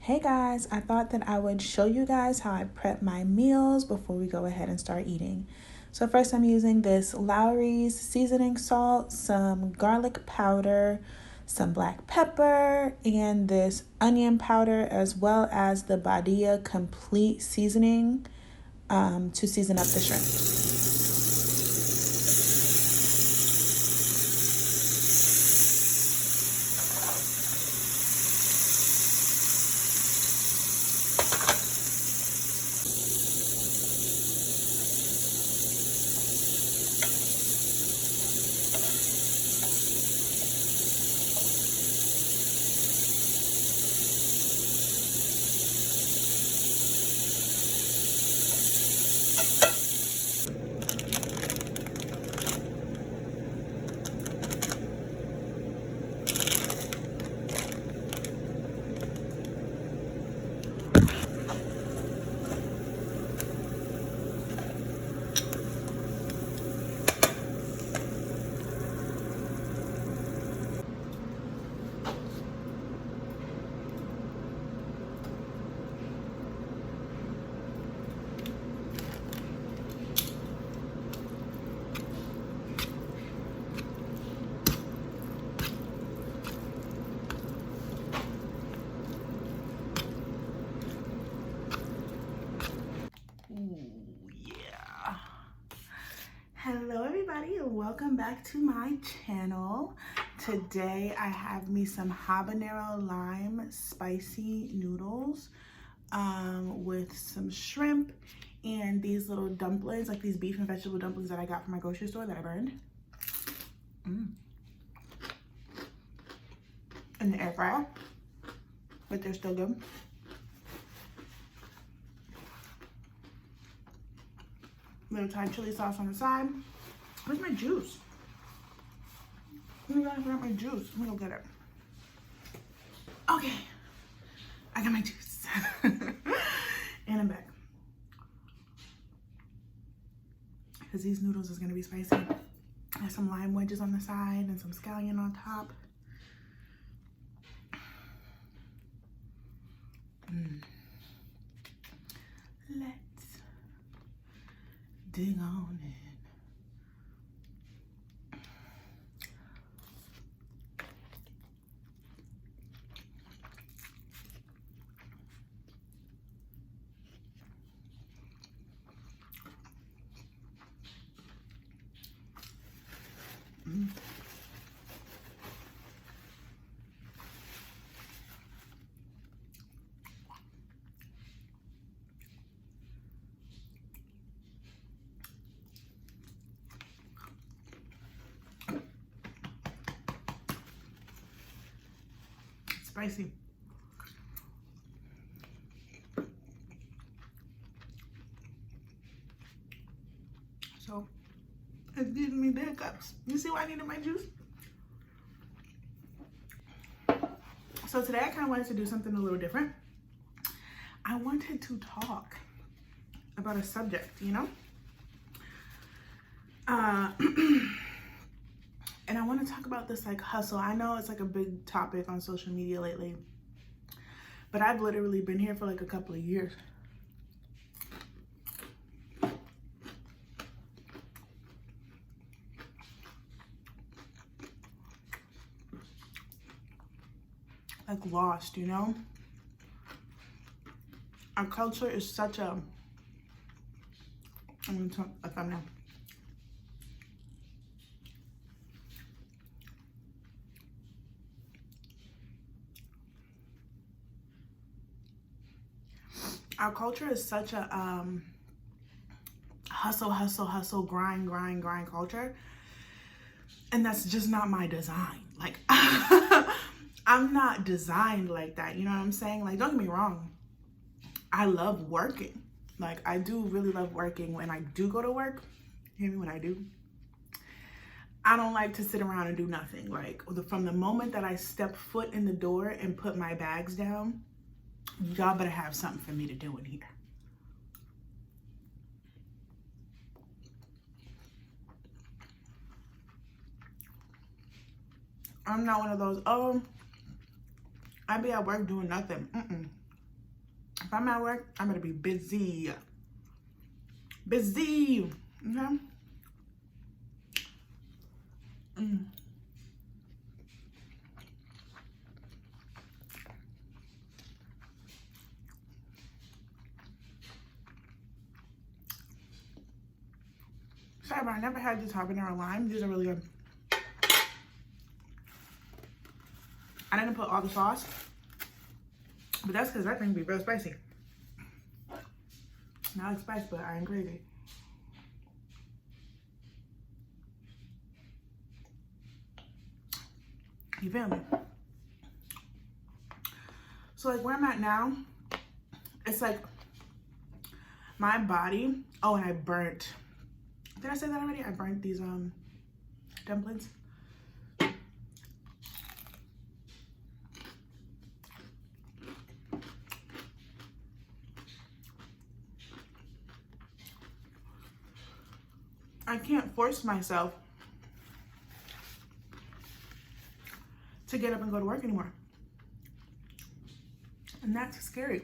Hey guys, I thought that I would show you guys how I prep my meals before we go ahead and start eating. So first I'm using this Lowry's seasoning salt, some garlic powder, some black pepper, and this onion powder, as well as the Badia complete seasoning to season up the shrimp. Hello everybody and welcome back to my channel. Today I have me some habanero lime spicy noodles with some shrimp and these little dumplings, like these beef and vegetable dumplings that I got from my grocery store that I burned. In the air fryer, but they're still good. Little Thai chili sauce on the side. Where's my juice? Oh my God, I forgot my juice. I'm gonna go get it. Okay, I got my juice. And I'm back. Because these noodles is gonna be spicy. I have some lime wedges on the side and some scallion on top. Let's dig on in. Spicy. So it's giving me the hiccups. You see why I needed my juice? So today I kind of wanted to do something a little different. I wanted to talk about a subject, you know? And I want to talk about this like hustle. I know it's like a big topic on social media lately, but I've literally been here for like a couple of years. Like lost, you know? Our culture is such a, I'm gonna talk a thumbnail. Our culture is such a hustle, grind culture. And that's just not my design. Like, I'm not designed like that. You know what I'm saying? Like, don't get me wrong. I love working. Like, I do really love working. When I do go to work, hear me when I do, I don't like to sit around and do nothing. Like, from the moment that I step foot in the door and put my bags down, y'all better have something for me to do in here. I'm not one of those, oh, I be at work doing nothing. If I'm at work, I'm gonna be busy. Busy. Okay? Sorry, but I never had this habanero lime. These are really good. I didn't put all the sauce, but that's because that thing be real spicy. Now it's spicy, but I ain't crazy. You feel me? So like where I'm at now, it's like my body. Oh, and I burnt. Did I say that already? I burnt these dumplings. I can't force myself to get up and go to work anymore. And that's scary.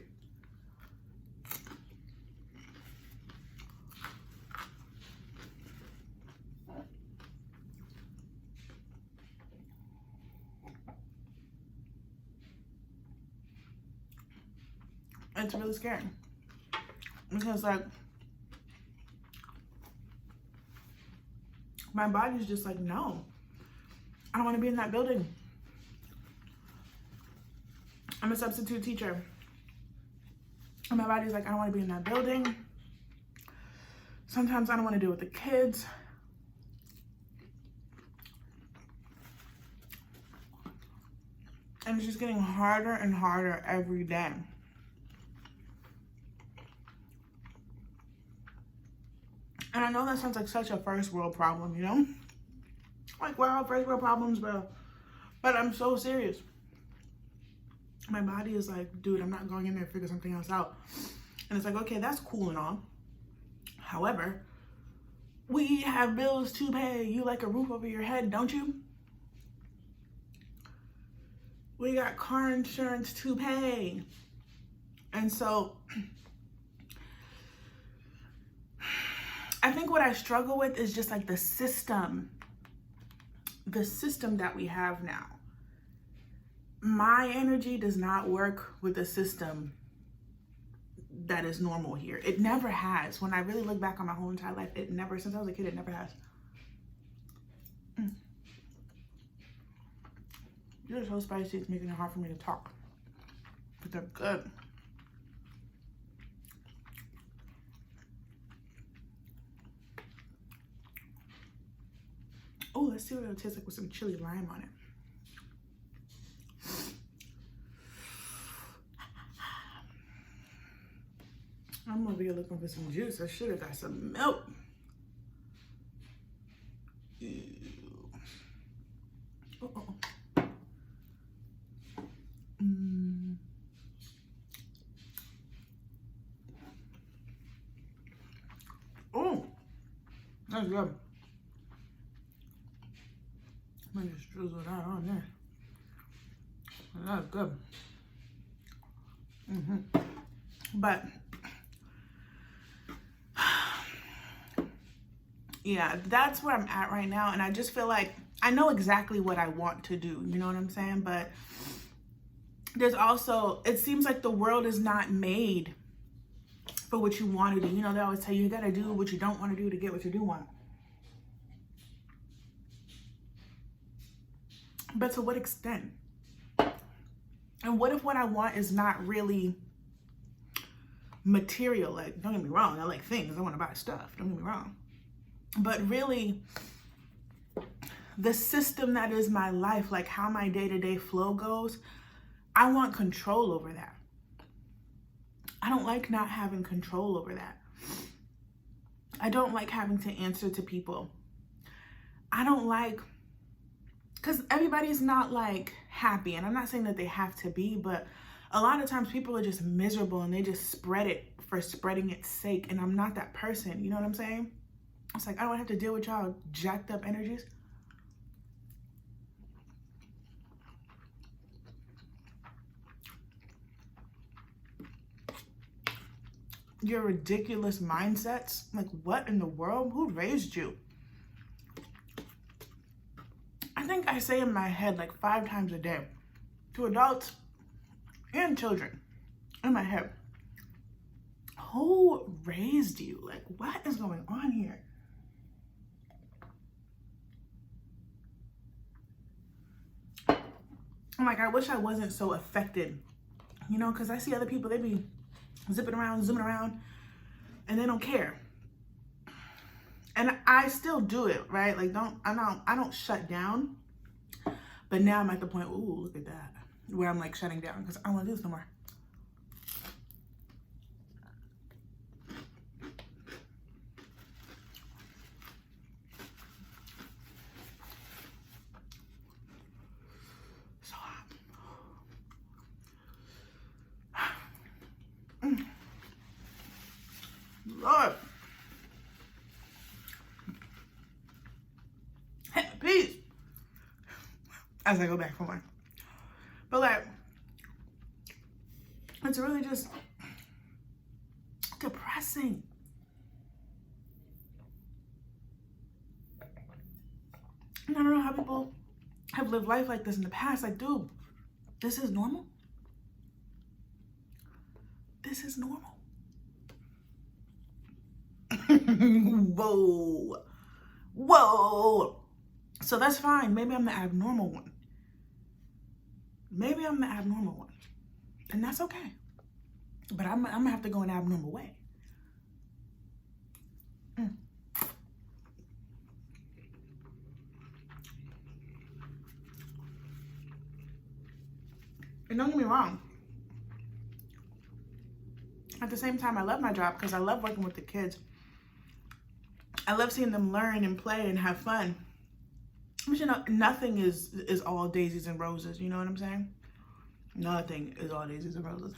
It's really scary. Because like, my body's just like, no, I don't want to be in that building. I'm a substitute teacher. And my body's like, I don't want to be in that building. Sometimes I don't want to deal with the kids. And it's just getting harder and harder every day. And I know that sounds like such a first world problem, you know? Like, wow, first world problems, bro. But I'm so serious. My body is like, dude, I'm not going in there to figure something else out. And it's like, okay, that's cool and all. However, we have bills to pay. You like a roof over your head, don't you? We got car insurance to pay. And so I think what I struggle with is just like the system that we have now. My energy does not work with the system that is normal here. It never has. When I really look back on my whole entire life, it never, since I was a kid, it never has. You're so spicy, it's making it hard for me to talk. But they're good. Oh, let's see what it'll taste like with some chili lime on it. I'm over here looking for some juice. I should have got some milk. Ew. Uh-oh. Oh, that's good. I'm gonna just drizzle that on there. That's good. But yeah, that's where I'm at right now. And I just feel like I know exactly what I want to do. You know what I'm saying? But there's also, it seems like the world is not made for what you want to do. You know, they always tell you, you gotta do what you don't want to do to get what you do want. But to what extent? And what if what I want is not really material? Like, don't get me wrong, I like things. I want to buy stuff. Don't get me wrong. But really, the system that is my life, like how my day-to-day flow goes, I want control over that. I don't like not having control over that. I don't like having to answer to people. I don't like, because everybody's not like happy, and I'm not saying that they have to be, but a lot of times people are just miserable and they just spread it for spreading its sake, and I'm not that person. You know what I'm saying? It's like, I don't have to deal with y'all jacked up energies. your ridiculous mindsets. Like, what in the world? Who raised you? I think I say in my head like 5 times a day to adults and children in my head, who raised you? Like, what is going on here? I'm like, I wish I wasn't so affected, you know, because I see other people, they be zipping around, zooming around, and they don't care. And I still do it, right? Like, I don't shut down. But now I'm at the point, ooh, look at that, where I'm like shutting down because I don't want to do this no more. So hot. Lord. Peace. As I go back for one. But like, it's really just depressing. And I don't know how people have lived life like this in the past. Like, dude, this is normal. This is normal. Whoa. Whoa. So that's fine. Maybe I'm the abnormal one. Maybe I'm the abnormal one. And that's okay. But I'm gonna have to go an abnormal way. And don't get me wrong. At the same time, I love my job because I love working with the kids. I love seeing them learn and play and have fun. But you know, nothing is all daisies and roses. You know what I'm saying? Nothing is all daisies and roses.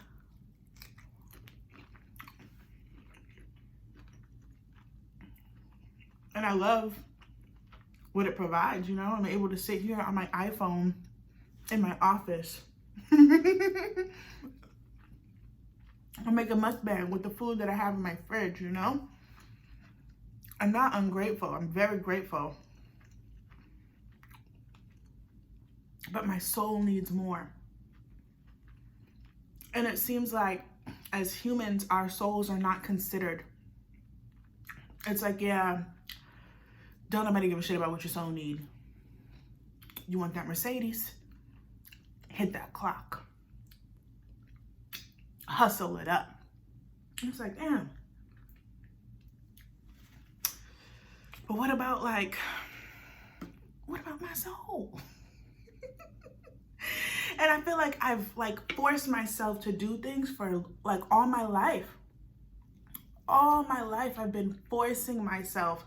And I love what it provides, you know? I'm able to sit here on my iPhone in my office and make a mukbang with the food that I have in my fridge, you know? I'm not ungrateful. I'm very grateful. But my soul needs more. And it seems like as humans, our souls are not considered. It's like, yeah, don't nobody give a shit about what your soul need. You want that Mercedes? Hit that clock. Hustle it up. It's like, damn. But what about my soul? And I feel like I've forced myself to do things for like all my life. All my life I've been forcing myself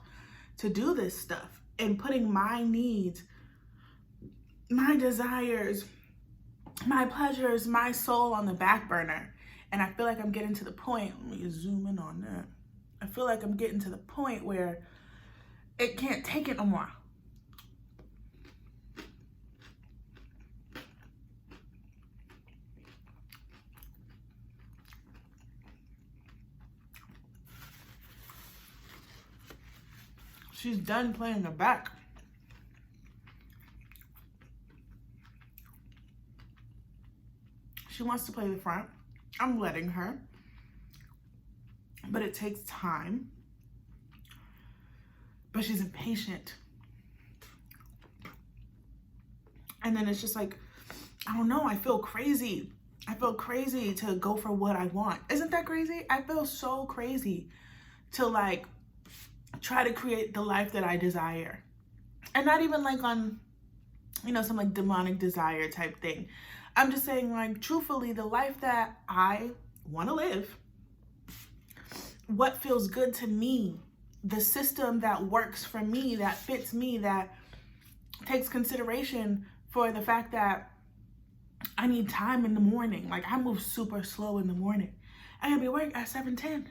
to do this stuff and putting my needs, my desires, my pleasures, my soul on the back burner. And I feel like I'm getting to the point, let me zoom in on that. I feel like I'm getting to the point where it can't take it no more. She's done playing the back. She wants to play the front. I'm letting her. But it takes time. But she's impatient. And then it's just like, I don't know, I feel crazy. I feel crazy to go for what I want. Isn't that crazy? I feel so crazy to like try to create the life that I desire. And not even like on, you know, some like demonic desire type thing. I'm just saying, like, truthfully, the life that I want to live, what feels good to me, the system that works for me, that fits me, that takes consideration for the fact that I need time in the morning. Like, I move super slow in the morning. I gotta be at work at 7:10.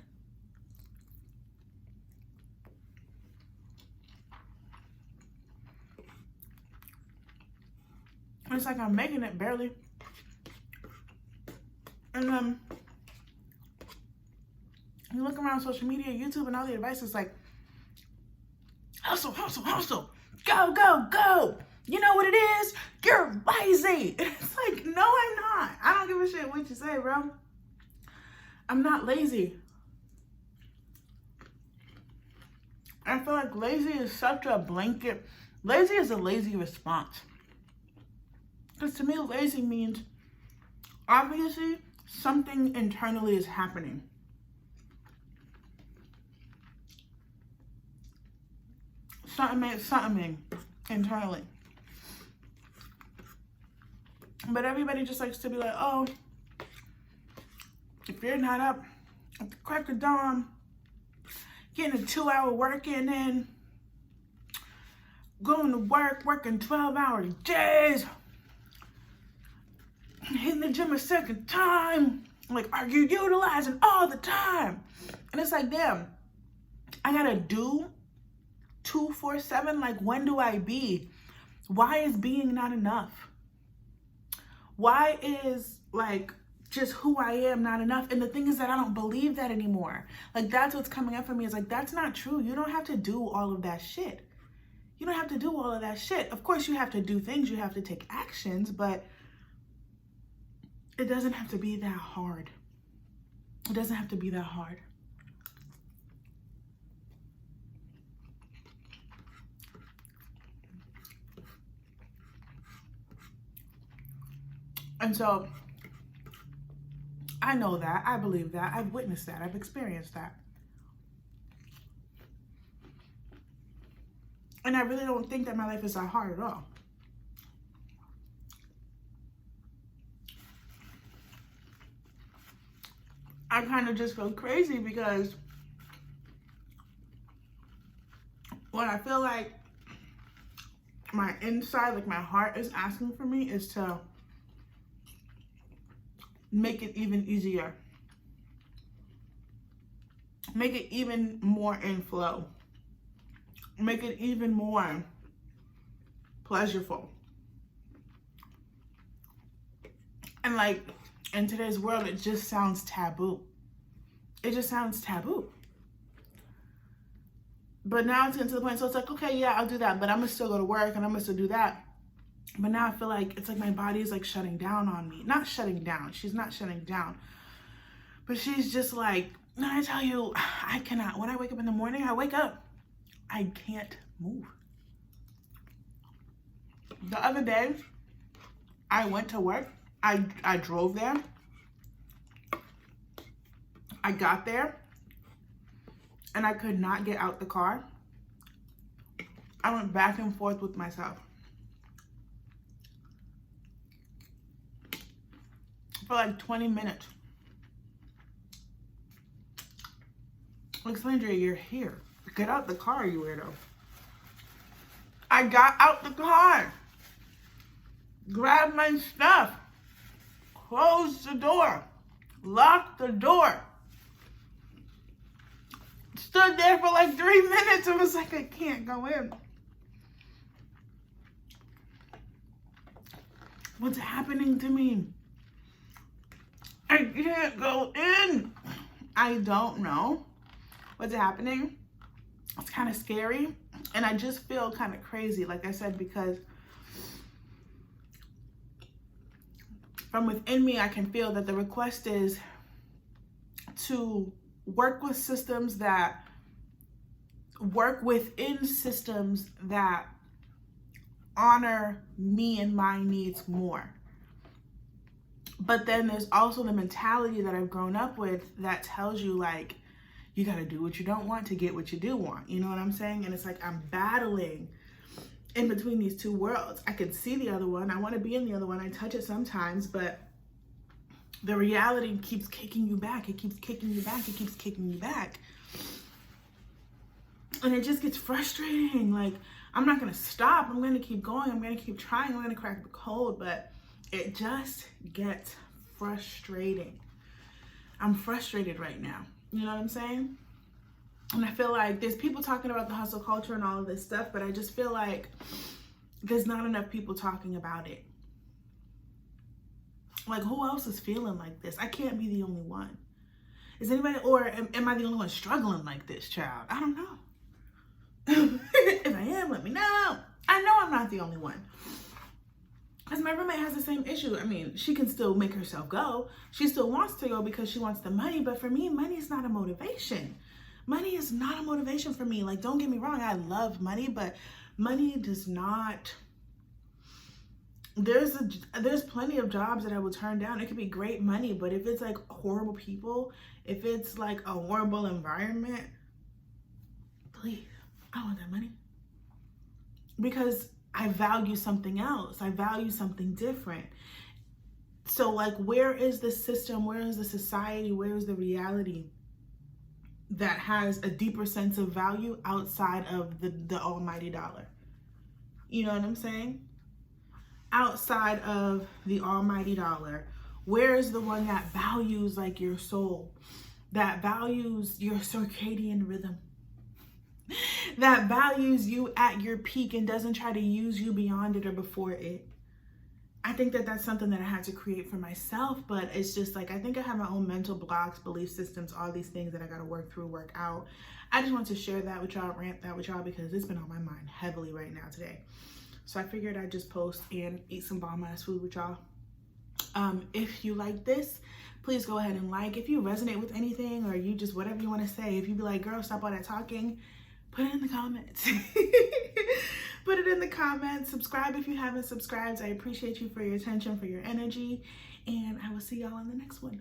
It's like I'm making it barely. And You look around social media, YouTube, and all the advice is like, hustle, hustle, hustle. Go, go, go. You know what it is? You're lazy. It's like, no, I'm not. I don't give a shit what you say, bro. I'm not lazy. I feel like lazy is such a blanket. Lazy is a lazy response. Because to me, lazy means obviously something internally is happening. Something internally. But everybody just likes to be like, oh, if you're not up at the crack of dawn, getting a 2-hour work in, going to work, working 12-hour days, hitting the gym a second time, like, are you utilizing all the time? And it's like, damn, I gotta do 2-4-7, like, when do I be? Why is being not enough? Why is, like, just who I am not enough? And the thing is that I don't believe that anymore. Like, that's what's coming up for me. Is like, that's not true. You don't have to do all of that shit. You don't have to do all of that shit. Of course, you have to do things. You have to take actions, but it doesn't have to be that hard. It doesn't have to be that hard. And so I know that, I believe that, I've witnessed that, I've experienced that. And I really don't think that my life is that hard at all. I kind of just feel crazy because when I feel like my inside, like my heart is asking for me, is to make it even easier. Make it even more in flow. Make it even more pleasurable. And like, in today's world, it just sounds taboo. It just sounds taboo. But now it's getting to the point, so it's like, okay, yeah, I'll do that, but I'm gonna still go to work and I'm gonna still do that. But now I feel like it's like my body is like shutting down on me. Not shutting down. She's not shutting down. But she's just like, no, I tell you, I cannot. When I wake up in the morning, I wake up. I can't move. The other day, I went to work. I drove there. I got there. And I could not get out the car. I went back and forth with myself. For like 20 minutes. Like, Sandra, you're here. Get out the car, you weirdo. I got out the car. Grabbed my stuff. Closed the door. Locked the door. Stood there for like 3 minutes and was like, I can't go in. What's happening to me? I can't go in. I don't know what's happening. It's kind of scary. And I just feel kind of crazy, like I said, because from within me, I can feel that the request is to work with systems that work within systems that honor me and my needs more. But then there's also the mentality that I've grown up with that tells you, like, you got to do what you don't want to get what you do want. You know what I'm saying? And it's like I'm battling in between these two worlds. I can see the other one. I want to be in the other one. I touch it sometimes, but the reality keeps kicking you back. It keeps kicking you back. It keeps kicking you back. And it just gets frustrating. Like, I'm not going to stop. I'm going to keep going. I'm going to keep trying. I'm going to crack the code, but it just gets frustrating. I'm frustrated right now. You know what I'm saying? And I feel like there's people talking about the hustle culture and all of this stuff, but I just feel like there's not enough people talking about it. Like, who else is feeling like this? I can't be the only one. Is anybody, or am I the only one struggling like this, child? I don't know. If I am, let me know. I know I'm not the only one. Because my roommate has the same issue. I mean, she can still make herself go. She still wants to go because she wants the money. But for me, money is not a motivation. Money is not a motivation for me. Like, don't get me wrong. I love money, but money does not... There's plenty of jobs that I will turn down. It could be great money, but if it's like horrible people, if it's like a horrible environment, please, I want that money. Because I value something else. I value something different. So like, where is the system? Where is the society? Where is the reality that has a deeper sense of value outside of the almighty dollar? You know what I'm saying? Outside of the almighty dollar, where is the one that values like your soul, that values your circadian rhythm, that values you at your peak and doesn't try to use you beyond it or before it? I think that that's something that I had to create for myself, but it's just like, I think I have my own mental blocks, belief systems, all these things that I got to work through, work out. I just want to share that with y'all, rant that with y'all, because it's been on my mind heavily right now today. So I figured I'd just post and eat some bomb ass food with y'all. If you like this, please go ahead and like. If you resonate with anything, or you just, whatever you want to say, if you be like, girl, stop all that talking, put it in the comments. Put it in the comments. Subscribe if you haven't subscribed. I appreciate you for your attention, for your energy, and I will see y'all on the next one.